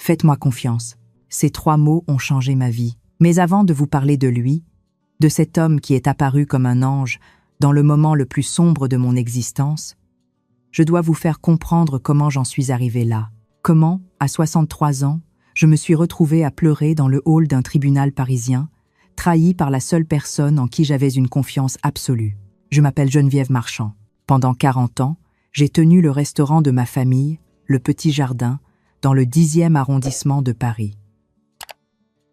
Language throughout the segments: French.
Faites-moi confiance. Ces 3 mots ont changé ma vie. Mais avant de vous parler de lui, de cet homme qui est apparu comme un ange dans le moment le plus sombre de mon existence, je dois vous faire comprendre comment j'en suis arrivé là. Comment, à 63 ans, je me suis retrouvé à pleurer dans le hall d'un tribunal parisien, trahi par la seule personne en qui j'avais une confiance absolue. Je m'appelle Geneviève Marchand. Pendant 40 ans, j'ai tenu le restaurant de ma famille, le Petit Jardin, dans le 10e arrondissement de Paris.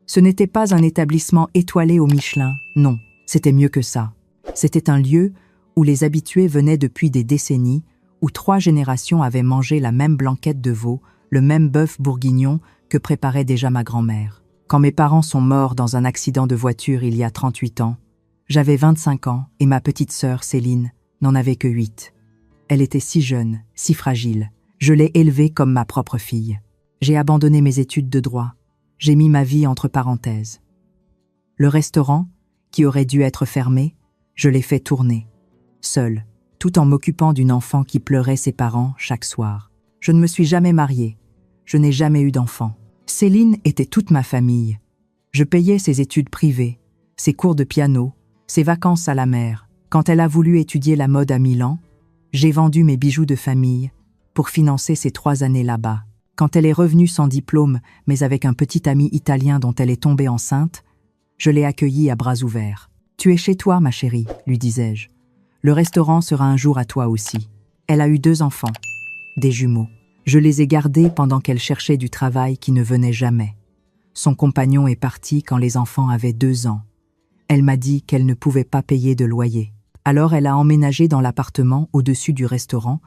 Ce n'était pas un établissement étoilé au Michelin, non, c'était mieux que ça. C'était un lieu où les habitués venaient depuis des décennies, où 3 générations avaient mangé la même blanquette de veau, le même bœuf bourguignon que préparait déjà ma grand-mère. Quand mes parents sont morts dans un accident de voiture il y a 38 ans, j'avais 25 ans et ma petite sœur, Céline, n'en avait que 8. Elle était si jeune, si fragile. Je l'ai élevée comme ma propre fille. J'ai abandonné mes études de droit. J'ai mis ma vie entre parenthèses. Le restaurant, qui aurait dû être fermé, je l'ai fait tourner, seule, tout en m'occupant d'une enfant qui pleurait ses parents chaque soir. Je ne me suis jamais mariée. Je n'ai jamais eu d'enfant. Céline était toute ma famille. Je payais ses études privées, ses cours de piano, ses vacances à la mer. Quand elle a voulu étudier la mode à Milan, j'ai vendu mes bijoux de famille pour financer ses 3 années là-bas. Quand elle est revenue sans diplôme, mais avec un petit ami italien dont elle est tombée enceinte, je l'ai accueillie à bras ouverts. « Tu es chez toi, ma chérie », lui disais-je. « Le restaurant sera un jour à toi aussi. » Elle a eu 2 enfants, des jumeaux. Je les ai gardés pendant qu'elle cherchait du travail qui ne venait jamais. Son compagnon est parti quand les enfants avaient 2 ans. Elle m'a dit qu'elle ne pouvait pas payer de loyer. Alors elle a emménagé dans l'appartement au-dessus du restaurant,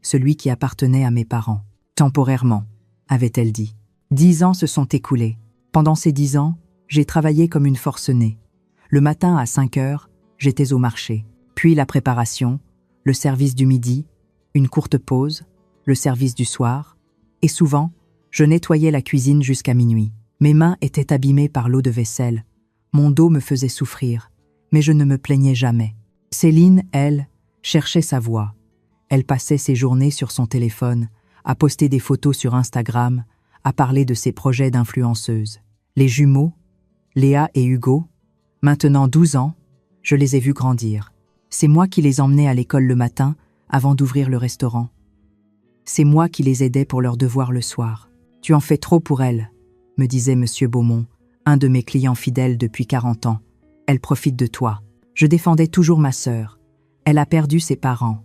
celui qui appartenait à mes parents. Temporairement, avait-elle dit. 10 ans se sont écoulés. Pendant ces 10 ans, j'ai travaillé comme une forcenée. Le matin à 5 heures, j'étais au marché. Puis la préparation, le service du midi, une courte pause, le service du soir, et souvent, je nettoyais la cuisine jusqu'à minuit. Mes mains étaient abîmées par l'eau de vaisselle. Mon dos me faisait souffrir, mais je ne me plaignais jamais. Céline, elle, cherchait sa voie. Elle passait ses journées sur son téléphone, à poster des photos sur Instagram, à parler de ses projets d'influenceuse. Les jumeaux, Léa et Hugo, maintenant 12 ans, je les ai vus grandir. C'est moi qui les emmenais à l'école le matin, avant d'ouvrir le restaurant. C'est moi qui les aidais pour leurs devoirs le soir. « Tu en fais trop pour elle », me disait Monsieur Beaumont, un de mes clients fidèles depuis 40 ans. « Elle profite de toi. » Je défendais toujours ma sœur. Elle a perdu ses parents.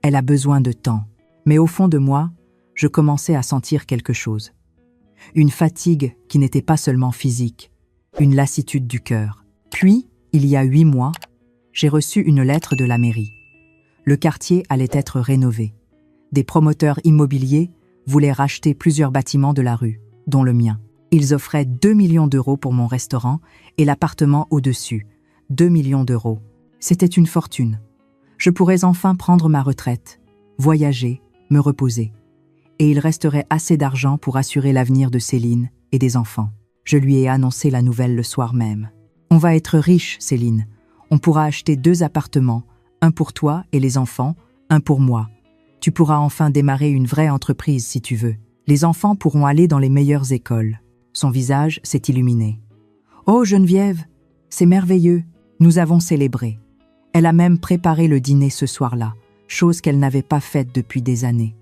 Elle a besoin de temps. Mais au fond de moi, je commençais à sentir quelque chose. Une fatigue qui n'était pas seulement physique, une lassitude du cœur. Puis, il y a 8 mois, j'ai reçu une lettre de la mairie. Le quartier allait être rénové. Des promoteurs immobiliers voulaient racheter plusieurs bâtiments de la rue, dont le mien. Ils offraient 2 millions d'euros pour mon restaurant et l'appartement au-dessus. 2 millions d'euros. C'était une fortune. Je pourrais enfin prendre ma retraite, voyager, me reposer. Et il resterait assez d'argent pour assurer l'avenir de Céline et des enfants. Je lui ai annoncé la nouvelle le soir même. « On va être riche, Céline. On pourra acheter 2 appartements, un pour toi et les enfants, un pour moi. Tu pourras enfin démarrer une vraie entreprise si tu veux. Les enfants pourront aller dans les meilleures écoles. » Son visage s'est illuminé. « Oh, Geneviève, c'est merveilleux. Nous avons célébré. Elle a même préparé le dîner ce soir-là, chose qu'elle n'avait pas faite depuis des années.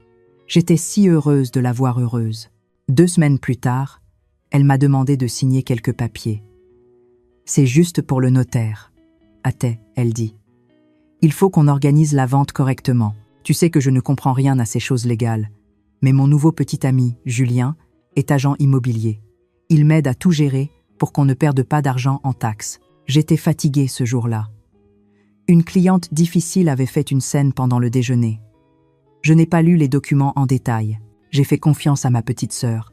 J'étais si heureuse de la voir heureuse. 2 semaines plus tard, elle m'a demandé de signer quelques papiers. « C'est juste pour le notaire. » a-t-elle dit. « Il faut qu'on organise la vente correctement. Tu sais que je ne comprends rien à ces choses légales. Mais mon nouveau petit ami, Julien, est agent immobilier. Il m'aide à tout gérer pour qu'on ne perde pas d'argent en taxes. J'étais fatiguée ce jour-là. Une cliente difficile avait fait une scène pendant le déjeuner. Je n'ai pas lu les documents en détail. J'ai fait confiance à ma petite sœur.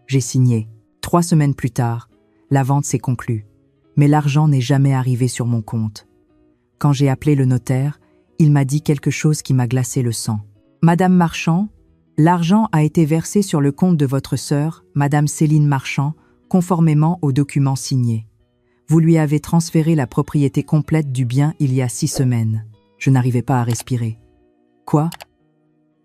J'ai signé. 3 semaines plus tard, la vente s'est conclue. Mais l'argent n'est jamais arrivé sur mon compte. Quand j'ai appelé le notaire, il m'a dit quelque chose qui m'a glacé le sang. « Madame Marchand, l'argent a été versé sur le compte de votre sœur, Madame Céline Marchand, conformément aux documents signés. Vous lui avez transféré la propriété complète du bien il y a 6 semaines. » Je n'arrivais pas à respirer. « Quoi ?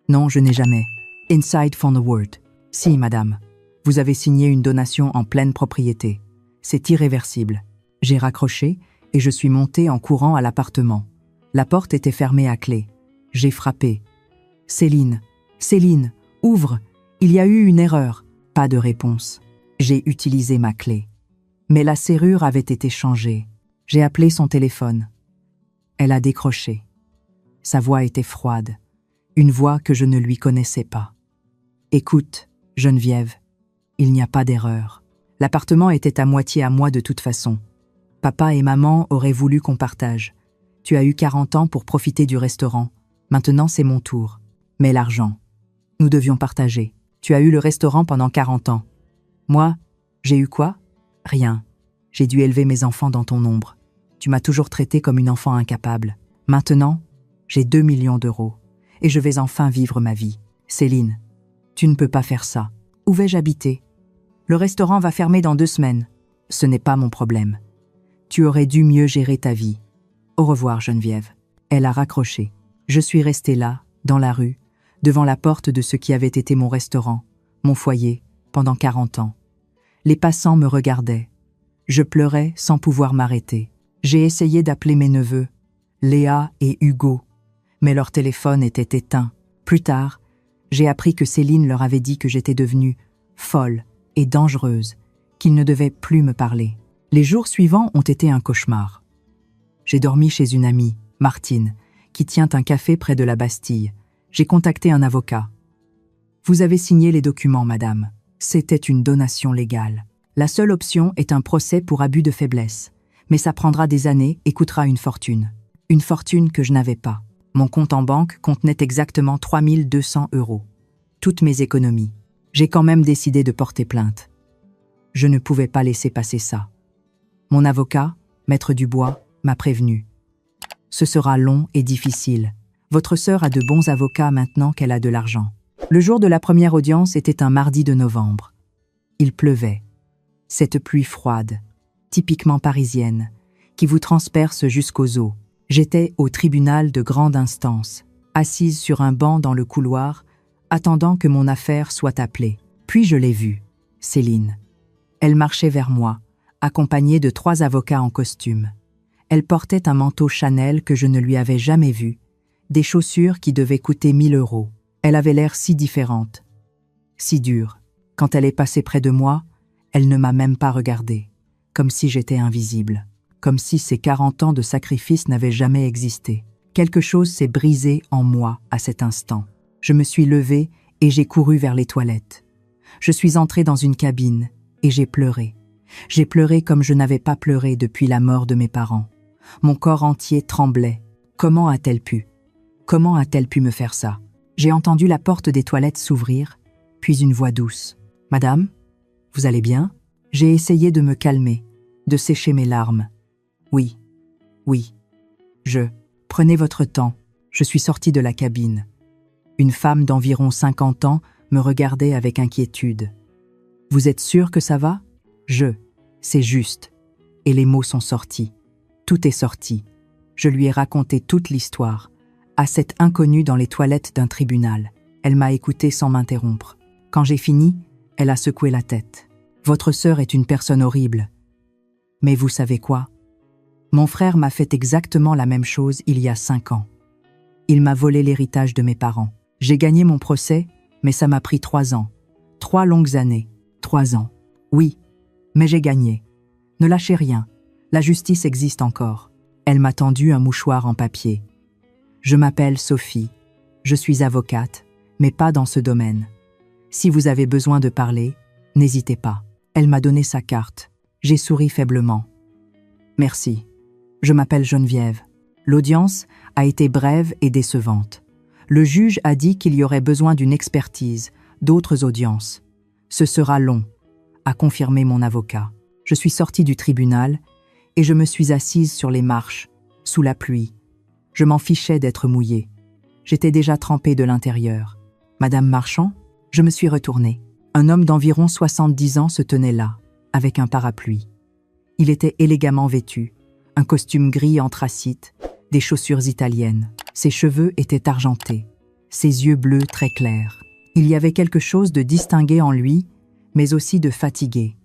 Non, je n'ai jamais. Inside from the word. Si, madame. Vous avez signé une donation en pleine propriété. C'est irréversible. » J'ai raccroché et je suis montée en courant à l'appartement. La porte était fermée à clé. J'ai frappé. « Céline, Céline, ouvre! Il y a eu une erreur. » Pas de réponse. J'ai utilisé ma clé. Mais la serrure avait été changée. J'ai appelé son téléphone. Elle a décroché. Sa voix était froide, une voix que je ne lui connaissais pas. « Écoute, Geneviève, il n'y a pas d'erreur. L'appartement était à moitié à moi de toute façon. Papa et maman auraient voulu qu'on partage. Tu as eu 40 ans pour profiter du restaurant. Maintenant, c'est mon tour. Mais l'argent, nous devions partager. Tu as eu le restaurant pendant 40 ans. Moi, j'ai eu quoi? Rien. J'ai dû élever mes enfants dans ton ombre. Tu m'as toujours traité comme une enfant incapable. Maintenant, j'ai 2 millions d'euros. Et je vais enfin vivre ma vie. Céline, tu ne peux pas faire ça. Où vais-je habiter? Le restaurant va fermer dans 2 semaines. Ce n'est pas mon problème. Tu aurais dû mieux gérer ta vie. Au revoir, Geneviève. Elle a raccroché. Je suis restée là, dans la rue, devant la porte de ce qui avait été mon restaurant, mon foyer, pendant 40 ans. Les passants me regardaient. Je pleurais sans pouvoir m'arrêter. J'ai essayé d'appeler mes neveux, Léa et Hugo, mais leur téléphone était éteint. Plus tard, j'ai appris que Céline leur avait dit que j'étais devenue folle et dangereuse, qu'ils ne devaient plus me parler. Les jours suivants ont été un cauchemar. J'ai dormi chez une amie, Martine, qui tient un café près de la Bastille. J'ai contacté un avocat. « Vous avez signé les documents, madame. C'était une donation légale. La seule option est un procès pour abus de faiblesse. Mais ça prendra des années et coûtera une fortune. Une fortune que je n'avais pas. Mon compte en banque contenait exactement 3 200 €. Toutes mes économies. J'ai quand même décidé de porter plainte. Je ne pouvais pas laisser passer ça. Mon avocat, Maître Dubois, m'a prévenu. Ce sera long et difficile. Votre sœur a de bons avocats maintenant qu'elle a de l'argent. Le jour de la première audience était un mardi de novembre. Il pleuvait. Cette pluie froide, typiquement parisienne, qui vous transperce jusqu'aux os. J'étais au tribunal de grande instance, assise sur un banc dans le couloir, attendant que mon affaire soit appelée. Puis je l'ai vue, Céline. Elle marchait vers moi, accompagnée de 3 avocats en costume. Elle portait un manteau Chanel que je ne lui avais jamais vu, des chaussures qui devaient coûter 1 000 €. Elle avait l'air si différente, si dure. Quand elle est passée près de moi, elle ne m'a même pas regardée, comme si j'étais invisible, comme si ces 40 ans de sacrifice n'avaient jamais existé. Quelque chose s'est brisé en moi à cet instant. Je me suis levée et j'ai couru vers les toilettes. Je suis entrée dans une cabine et j'ai pleuré. J'ai pleuré comme je n'avais pas pleuré depuis la mort de mes parents. Mon corps entier tremblait. Comment a-t-elle pu? Comment a-t-elle pu me faire ça? J'ai entendu la porte des toilettes s'ouvrir, puis une voix douce. « Madame, vous allez bien ?» J'ai essayé de me calmer, de sécher mes larmes. « Oui, oui, Prenez votre temps. » Je suis sortie de la cabine. Une femme d'environ 50 ans me regardait avec inquiétude. « Vous êtes sûre que ça va ?»« C'est juste. » Et les mots sont sortis. Tout est sorti. Je lui ai raconté toute l'histoire, à cette inconnue dans les toilettes d'un tribunal. Elle m'a écouté sans m'interrompre. Quand j'ai fini, elle a secoué la tête. « Votre sœur est une personne horrible. Mais vous savez quoi? Mon frère m'a fait exactement la même chose il y a 5 ans. Il m'a volé l'héritage de mes parents. J'ai gagné mon procès, mais ça m'a pris 3 ans. 3 longues années. 3 ans. Oui, mais j'ai gagné. Ne lâchez rien. La justice existe encore. » Elle m'a tendu un mouchoir en papier. « Je m'appelle Sophie. Je suis avocate, mais pas dans ce domaine. Si vous avez besoin de parler, n'hésitez pas. » Elle m'a donné sa carte. J'ai souri faiblement. « Merci. Je m'appelle Geneviève. » L'audience a été brève et décevante. Le juge a dit qu'il y aurait besoin d'une expertise, d'autres audiences. « Ce sera long », a confirmé mon avocat. Je suis sortie du tribunal et je me suis assise sur les marches, sous la pluie. Je m'en fichais d'être mouillée. J'étais déjà trempée de l'intérieur. « Madame Marchand ?» Je me suis retournée. Un homme d'environ 70 ans se tenait là, avec un parapluie. Il était élégamment vêtu, un costume gris anthracite, des chaussures italiennes. Ses cheveux étaient argentés, ses yeux bleus très clairs. Il y avait quelque chose de distingué en lui, mais aussi de fatigué,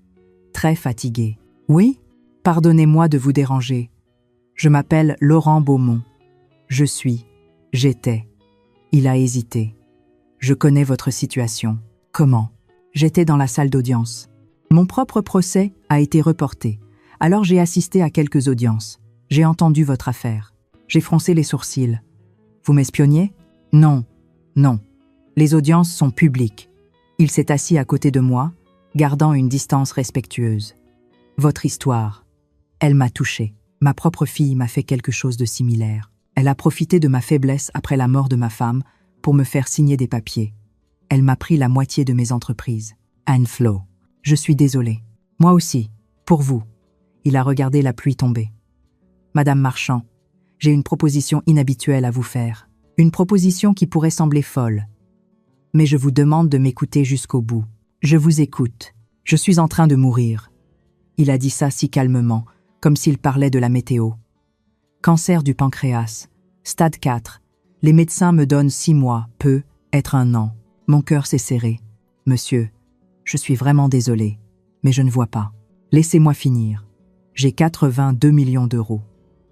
très fatigué. Oui, pardonnez-moi de vous déranger. Je m'appelle Laurent Beaumont. J'étais. Il a hésité. Je connais votre situation. Comment? J'étais dans la salle d'audience. Mon propre procès a été reporté. Alors j'ai assisté à quelques audiences. J'ai entendu votre affaire. J'ai froncé les sourcils. Vous m'espionniez? Non, non. Les audiences sont publiques. Il s'est assis à côté de moi, gardant une distance respectueuse. Votre histoire, elle m'a touchée. Ma propre fille m'a fait quelque chose de similaire. Elle a profité de ma faiblesse après la mort de ma femme pour me faire signer des papiers. Elle m'a pris la moitié de mes entreprises. Anne Flo, je suis désolée. Moi aussi, pour vous. Il a regardé la pluie tomber. Madame Marchand, j'ai une proposition inhabituelle à vous faire. Une proposition qui pourrait sembler folle. Mais je vous demande de m'écouter jusqu'au bout. Je vous écoute. Je suis en train de mourir. Il a dit ça si calmement, comme s'il parlait de la météo. Cancer du pancréas, stade 4. Les médecins me donnent 6 mois, peut être 1 an. Mon cœur s'est serré. Monsieur, je suis vraiment désolé, mais je ne vois pas. Laissez-moi finir. J'ai 82 millions d'euros.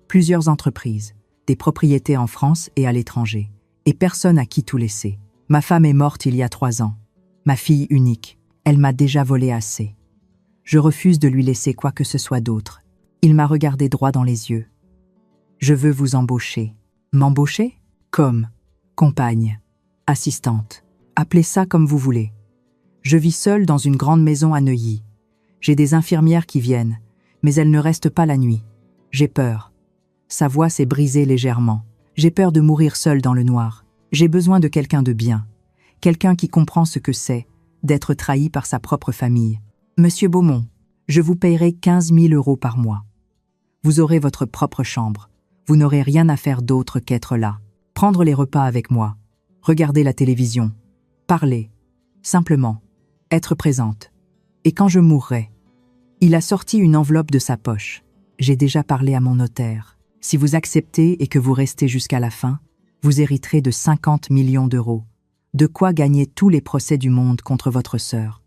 Plusieurs entreprises, des propriétés en France et à l'étranger, et personne à qui tout laisser. Ma femme est morte il y a 3 ans. Ma fille unique, elle m'a déjà volé assez. Je refuse de lui laisser quoi que ce soit d'autre. Il m'a regardé droit dans les yeux. Je veux vous embaucher. M'embaucher? Comme compagne, assistante. Appelez ça comme vous voulez. Je vis seule dans une grande maison à Neuilly. J'ai des infirmières qui viennent, mais elles ne restent pas la nuit. J'ai peur. Sa voix s'est brisée légèrement. J'ai peur de mourir seule dans le noir. J'ai besoin de quelqu'un de bien. Quelqu'un qui comprend ce que c'est d'être trahi par sa propre famille. Monsieur Beaumont, je vous payerai 15 000 euros par mois. Vous aurez votre propre chambre. Vous n'aurez rien à faire d'autre qu'être là. Prendre les repas avec moi. Regarder la télévision. Parler. Simplement. Être présente. Et quand je mourrai, il a sorti une enveloppe de sa poche. J'ai déjà parlé à mon notaire. Si vous acceptez et que vous restez jusqu'à la fin, vous hériterez de 50 millions d'euros. De quoi gagner tous les procès du monde contre votre sœur.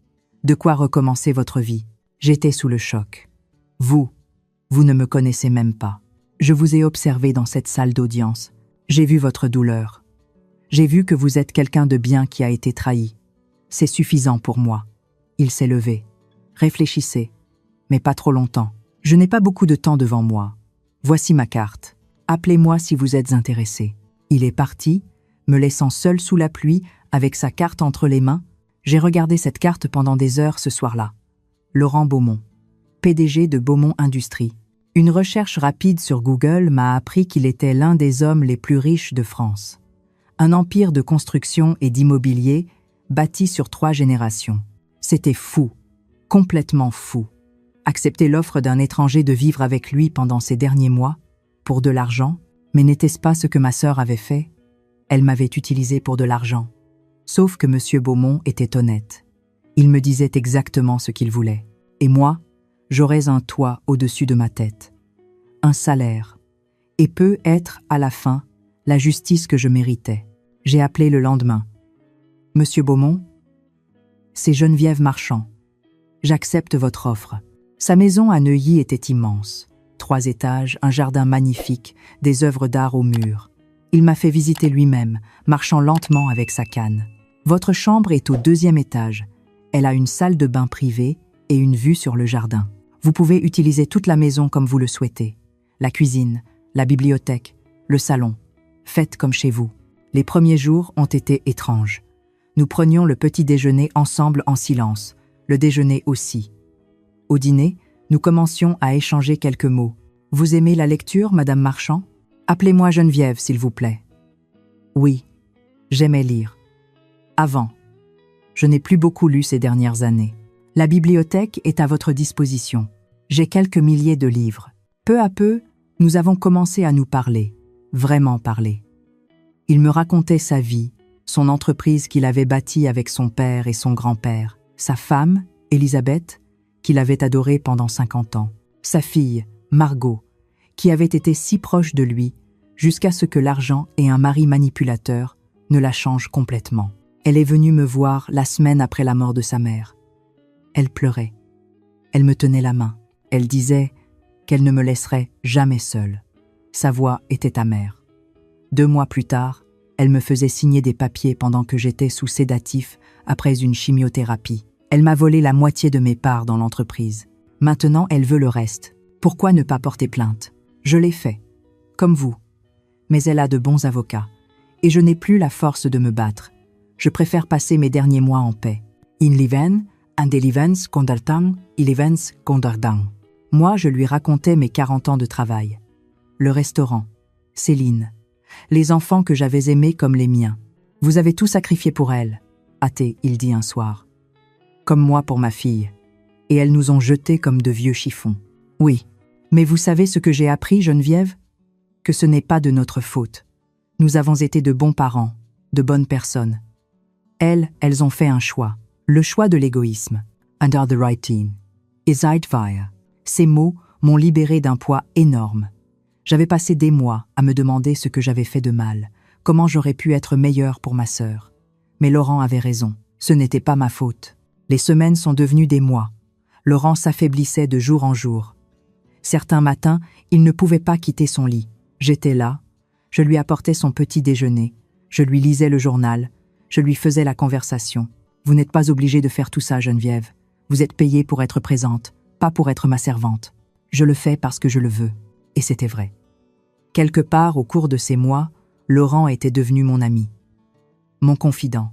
De quoi recommencer votre vie. J'étais sous le choc. Vous ne me connaissez même pas. Je vous ai observé dans cette salle d'audience. J'ai vu votre douleur. J'ai vu que vous êtes quelqu'un de bien qui a été trahi. C'est suffisant pour moi. Il s'est levé. Réfléchissez, mais pas trop longtemps. Je n'ai pas beaucoup de temps devant moi. Voici ma carte. Appelez-moi si vous êtes intéressé. Il est parti, me laissant seul sous la pluie, avec sa carte entre les mains. J'ai regardé cette carte pendant des heures ce soir-là. Laurent Beaumont, PDG de Beaumont Industries. Une recherche rapide sur Google m'a appris qu'il était l'un des hommes les plus riches de France. Un empire de construction et d'immobilier bâti sur 3 générations. C'était fou, complètement fou. Accepter l'offre d'un étranger de vivre avec lui pendant ces derniers mois, pour de l'argent, mais n'était-ce pas ce que ma sœur avait fait? Elle m'avait utilisé pour de l'argent. Sauf que M. Beaumont était honnête. Il me disait exactement ce qu'il voulait. Et moi, j'aurais un toit au-dessus de ma tête, un salaire, et peut être, à la fin, la justice que je méritais. J'ai appelé le lendemain. « Monsieur Beaumont, c'est Geneviève Marchand. J'accepte votre offre. » Sa maison à Neuilly était immense. 3 étages, un jardin magnifique, des œuvres d'art au mur. Il m'a fait visiter lui-même, marchant lentement avec sa canne. Votre chambre est au 2e étage. Elle a une salle de bain privée et une vue sur le jardin. Vous pouvez utiliser toute la maison comme vous le souhaitez. La cuisine, la bibliothèque, le salon. Faites comme chez vous. Les premiers jours ont été étranges. Nous prenions le petit déjeuner ensemble en silence, le déjeuner aussi. Au dîner, nous commencions à échanger quelques mots. « Vous aimez la lecture, Madame Marchand? Appelez-moi Geneviève, s'il vous plaît. » Oui, j'aimais lire. Avant. Je n'ai plus beaucoup lu ces dernières années. La bibliothèque est à votre disposition. J'ai quelques milliers de livres. Peu à peu, nous avons commencé à nous parler, vraiment parler. Il me racontait sa vie, son entreprise qu'il avait bâtie avec son père et son grand-père, sa femme, Elisabeth, qu'il avait adorée pendant 50 ans, sa fille, Margot, qui avait été si proche de lui jusqu'à ce que l'argent et un mari manipulateur ne la changent complètement. Elle est venue me voir la semaine après la mort de sa mère. Elle pleurait. Elle me tenait la main. Elle disait qu'elle ne me laisserait jamais seule. Sa voix était amère. 2 mois plus tard, elle me faisait signer des papiers pendant que j'étais sous sédatif après une chimiothérapie. Elle m'a volé la moitié de mes parts dans l'entreprise. Maintenant, elle veut le reste. Pourquoi ne pas porter plainte? Je l'ai fait, comme vous. Mais elle a de bons avocats. Et je n'ai plus la force de me battre. Je préfère passer mes derniers mois en paix. In leven, and elevens kondartang, elevens kondardang. Moi, je lui racontais mes 40 ans de travail. Le restaurant, Céline, les enfants que j'avais aimés comme les miens. Vous avez tout sacrifié pour elle, a-t-il dit un soir. Comme moi pour ma fille. Et elles nous ont jetés comme de vieux chiffons. Oui, mais vous savez ce que j'ai appris, Geneviève? Que ce n'est pas de notre faute. Nous avons été de bons parents, de bonnes personnes. Elles ont fait un choix. Le choix de l'égoïsme. Under the writing. Is it fire? Ces mots m'ont libéré d'un poids énorme. J'avais passé des mois à me demander ce que j'avais fait de mal, comment j'aurais pu être meilleure pour ma sœur. Mais Laurent avait raison, ce n'était pas ma faute. Les semaines sont devenues des mois. Laurent s'affaiblissait de jour en jour. Certains matins, il ne pouvait pas quitter son lit. J'étais là, je lui apportais son petit déjeuner, je lui lisais le journal, je lui faisais la conversation. Vous n'êtes pas obligée de faire tout ça, Geneviève. Vous êtes payée pour être présente, pas pour être ma servante. Je le fais parce que je le veux. Et c'était vrai. Quelque part, au cours de ces mois, Laurent était devenu mon ami. Mon confident.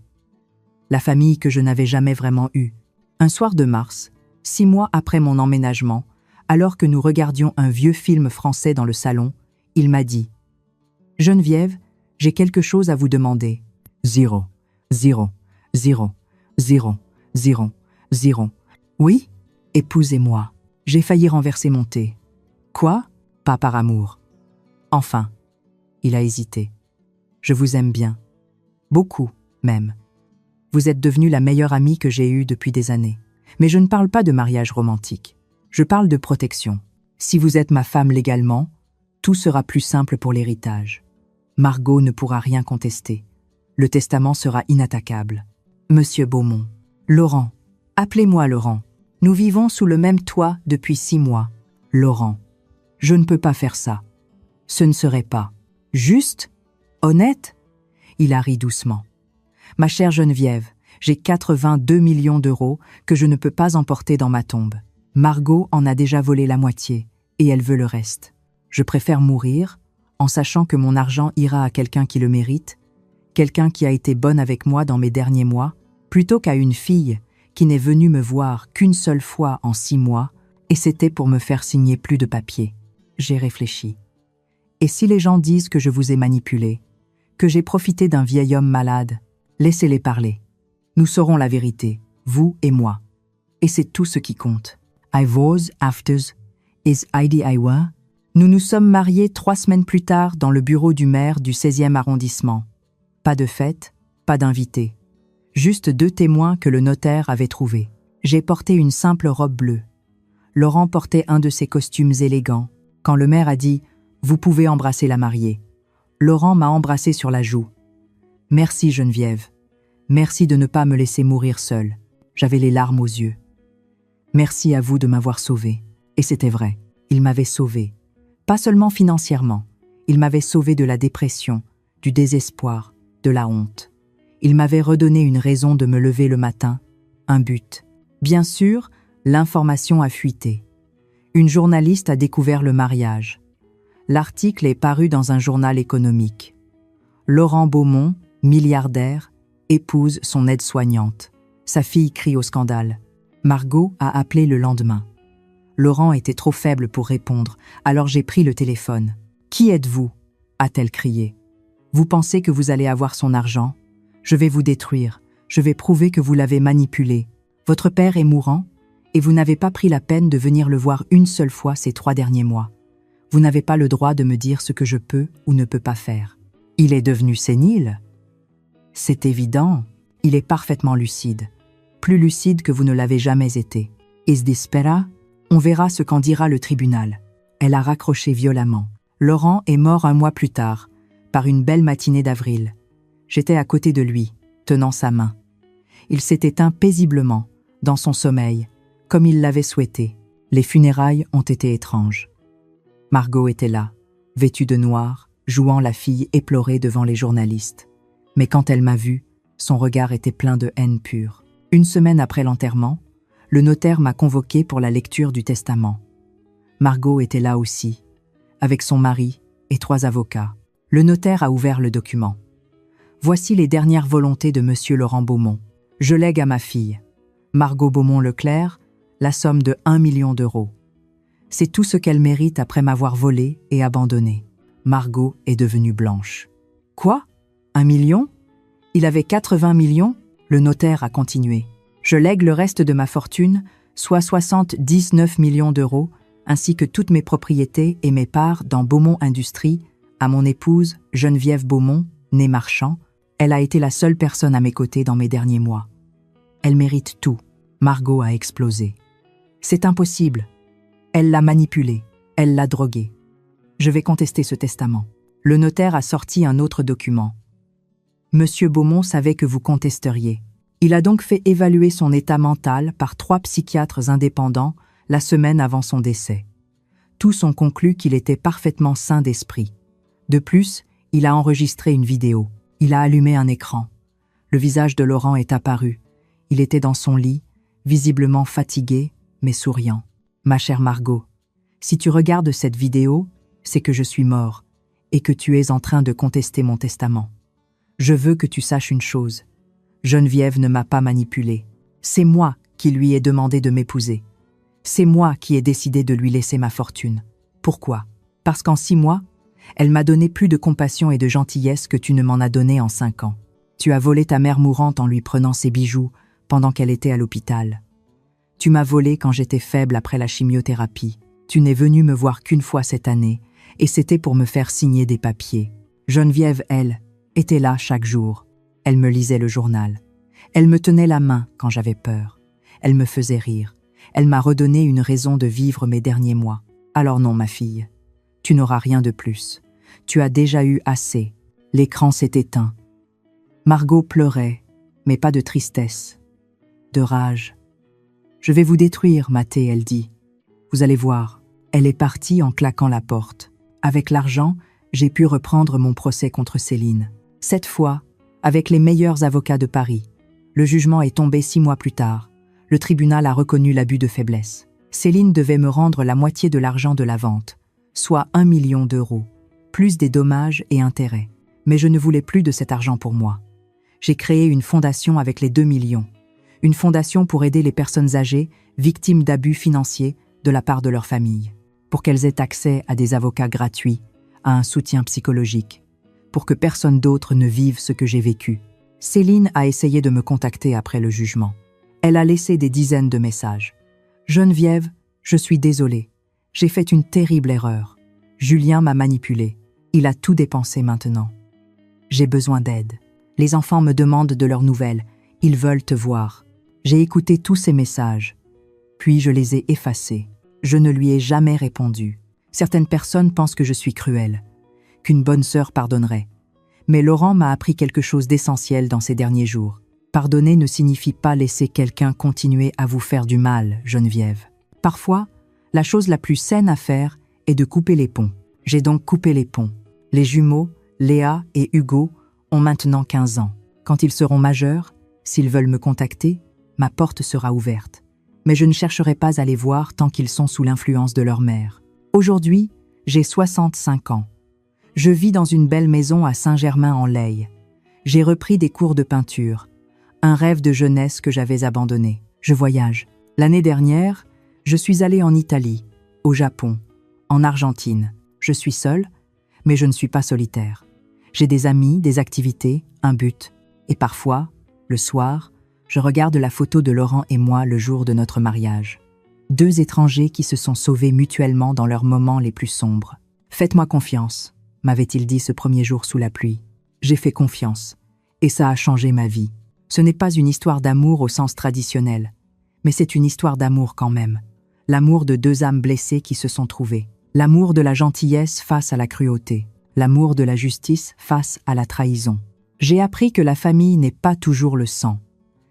La famille que je n'avais jamais vraiment eue. Un soir de mars, 6 mois après mon emménagement, alors que nous regardions un vieux film français dans le salon, il m'a dit « Geneviève, j'ai quelque chose à vous demander. 0, 0, 0, 0, 0, 0. Oui, épousez-moi. J'ai failli renverser mon thé. Quoi? Pas par amour. Enfin, il a hésité. Je vous aime bien. Beaucoup, même. Vous êtes devenue la meilleure amie que j'ai eue depuis des années. Mais je ne parle pas de mariage romantique. Je parle de protection. Si vous êtes ma femme légalement, tout sera plus simple pour l'héritage. Margot ne pourra rien contester. Le testament sera inattaquable. Monsieur Beaumont. Laurent. Appelez-moi Laurent. Nous vivons sous le même toit depuis 6 mois. Laurent. Je ne peux pas faire ça. Ce ne serait pas juste, honnête. Il a ri doucement. Ma chère Geneviève, j'ai 82 millions d'euros que je ne peux pas emporter dans ma tombe. Margot en a déjà volé la moitié et elle veut le reste. Je préfère mourir en sachant que mon argent ira à quelqu'un qui le mérite, quelqu'un qui a été bonne avec moi dans mes derniers mois, plutôt qu'à une fille qui n'est venue me voir qu'une seule fois en 6 mois et c'était pour me faire signer plus de papiers. J'ai réfléchi. Et si les gens disent que je vous ai manipulé, que j'ai profité d'un vieil homme malade, laissez-les parler. Nous saurons la vérité, vous et moi. Et c'est tout ce qui compte. I was after is Heidi I were. Nous nous sommes mariés 3 semaines plus tard dans le bureau du maire du 16e arrondissement. Pas de fête, pas d'invités. Juste 2 témoins que le notaire avait trouvés. J'ai porté une simple robe bleue. Laurent portait un de ses costumes élégants. Quand le maire a dit « Vous pouvez embrasser la mariée », Laurent m'a embrassé sur la joue. « Merci Geneviève. Merci de ne pas me laisser mourir seule. J'avais les larmes aux yeux. Merci à vous de m'avoir sauvée. » Et c'était vrai, il m'avait sauvée. Pas seulement financièrement, il m'avait sauvée de la dépression, du désespoir, de la honte. Il m'avait redonné une raison de me lever le matin, un but. Bien sûr, l'information a fuité. Une journaliste a découvert le mariage. L'article est paru dans un journal économique. Laurent Beaumont, milliardaire, épouse son aide-soignante. Sa fille crie au scandale. Margot a appelé le lendemain. Laurent était trop faible pour répondre, alors j'ai pris le téléphone. « Qui êtes-vous » a-t-elle crié. « Vous pensez que vous allez avoir son argent ? Je vais vous détruire. Je vais prouver que vous l'avez manipulé. Votre père est mourant et vous n'avez pas pris la peine de venir le voir une seule fois ces 3 derniers mois. Vous n'avez pas le droit de me dire ce que je peux ou ne peux pas faire. Il est devenu sénile ? C'est évident. Il est parfaitement lucide. Plus lucide que vous ne l'avez jamais été. Is this better ? On verra ce qu'en dira le tribunal. Elle a raccroché violemment. Laurent est mort 1 mois plus tard, par une belle matinée d'avril. J'étais à côté de lui, tenant sa main. Il s'est éteint paisiblement, dans son sommeil, comme il l'avait souhaité. Les funérailles ont été étranges. Margot était là, vêtue de noir, jouant la fille éplorée devant les journalistes. Mais quand elle m'a vue, son regard était plein de haine pure. Une semaine après l'enterrement, le notaire m'a convoqué pour la lecture du testament. Margot était là aussi, avec son mari et 3 avocats. Le notaire a ouvert le document. Voici les dernières volontés de Monsieur Laurent Beaumont. Je lègue à ma fille, Margot Beaumont-Leclerc, la somme de 1 million d'euros. C'est tout ce qu'elle mérite après m'avoir volé et abandonné. Margot est devenue blanche. Quoi ? 1 million ? Il avait 80 millions ? Le notaire a continué. Je lègue le reste de ma fortune, soit 79 millions d'euros, ainsi que toutes mes propriétés et mes parts dans Beaumont Industries, à mon épouse, Geneviève Beaumont, née Marchand. Elle a été la seule personne à mes côtés dans mes derniers mois. Elle mérite tout. Margot a explosé. C'est impossible. Elle l'a manipulé. Elle l'a drogué. Je vais contester ce testament. Le notaire a sorti un autre document. Monsieur Beaumont savait que vous contesteriez. Il a donc fait évaluer son état mental par 3 psychiatres indépendants la semaine avant son décès. Tous ont conclu qu'il était parfaitement sain d'esprit. De plus, il a enregistré une vidéo. Il a allumé un écran. Le visage de Laurent est apparu. Il était dans son lit, visiblement fatigué, mais souriant. Ma chère Margot, si tu regardes cette vidéo, c'est que je suis mort et que tu es en train de contester mon testament. Je veux que tu saches une chose. Geneviève ne m'a pas manipulée. C'est moi qui lui ai demandé de m'épouser. C'est moi qui ai décidé de lui laisser ma fortune. Pourquoi ? Parce qu'en 6 mois, elle m'a donné plus de compassion et de gentillesse que tu ne m'en as donné en 5 ans. Tu as volé ta mère mourante en lui prenant ses bijoux pendant qu'elle était à l'hôpital. Tu m'as volé quand j'étais faible après la chimiothérapie. Tu n'es venu me voir qu'une fois cette année, et c'était pour me faire signer des papiers. Geneviève, elle, était là chaque jour. Elle me lisait le journal. Elle me tenait la main quand j'avais peur. Elle me faisait rire. Elle m'a redonné une raison de vivre mes derniers mois. Alors non, ma fille, tu n'auras rien de plus. Tu as déjà eu assez. L'écran s'est éteint. Margot pleurait, mais pas de tristesse, de rage. « Je vais vous détruire, Mathé, elle dit. Vous allez voir. » Elle est partie en claquant la porte. Avec l'argent, j'ai pu reprendre mon procès contre Céline. Cette fois, avec les meilleurs avocats de Paris. Le jugement est tombé 6 mois plus tard. Le tribunal a reconnu l'abus de faiblesse. Céline devait me rendre la moitié de l'argent de la vente, soit 1 million d'euros, plus des dommages et intérêts. Mais je ne voulais plus de cet argent pour moi. J'ai créé une fondation avec les 2 millions. Une fondation pour aider les personnes âgées, victimes d'abus financiers de la part de leur famille, pour qu'elles aient accès à des avocats gratuits, à un soutien psychologique, pour que personne d'autre ne vive ce que j'ai vécu. Céline a essayé de me contacter après le jugement. Elle a laissé des dizaines de messages. « Geneviève, je suis désolée. J'ai fait une terrible erreur. Julien m'a manipulée. Il a tout dépensé maintenant. J'ai besoin d'aide. Les enfants me demandent de leurs nouvelles. Ils veulent te voir. » J'ai écouté tous ces messages. Puis je les ai effacés. Je ne lui ai jamais répondu. Certaines personnes pensent que je suis cruelle, qu'une bonne sœur pardonnerait. Mais Laurent m'a appris quelque chose d'essentiel dans ces derniers jours. Pardonner ne signifie pas laisser quelqu'un continuer à vous faire du mal, Geneviève. Parfois, la chose la plus saine à faire est de couper les ponts. J'ai donc coupé les ponts. Les jumeaux, Léa et Hugo, ont maintenant 15 ans. Quand ils seront majeurs, s'ils veulent me contacter, ma porte sera ouverte. Mais je ne chercherai pas à les voir tant qu'ils sont sous l'influence de leur mère. Aujourd'hui, j'ai 65 ans. Je vis dans une belle maison à Saint-Germain-en-Laye. J'ai repris des cours de peinture, un rêve de jeunesse que j'avais abandonné. Je voyage. L'année dernière, je suis allée en Italie, au Japon, en Argentine. Je suis seule, mais je ne suis pas solitaire. J'ai des amis, des activités, un but. Et parfois, le soir, je regarde la photo de Laurent et moi le jour de notre mariage. 2 étrangers qui se sont sauvés mutuellement dans leurs moments les plus sombres. « Faites-moi confiance », m'avait-il dit ce premier jour sous la pluie. J'ai fait confiance, et ça a changé ma vie. Ce n'est pas une histoire d'amour au sens traditionnel, mais c'est une histoire d'amour quand même. L'amour de 2 âmes blessées qui se sont trouvées. L'amour de la gentillesse face à la cruauté. L'amour de la justice face à la trahison. J'ai appris que la famille n'est pas toujours le sang,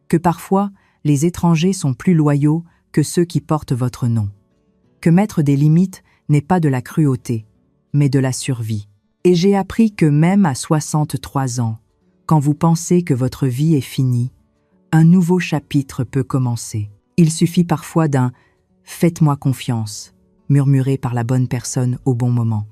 que parfois les étrangers sont plus loyaux que ceux qui portent votre nom. Que mettre des limites n'est pas de la cruauté, mais de la survie. Et j'ai appris que même à 63 ans, quand vous pensez que votre vie est finie, un nouveau chapitre peut commencer. Il suffit parfois d'un « faites-moi confiance » murmuré par la bonne personne au bon moment.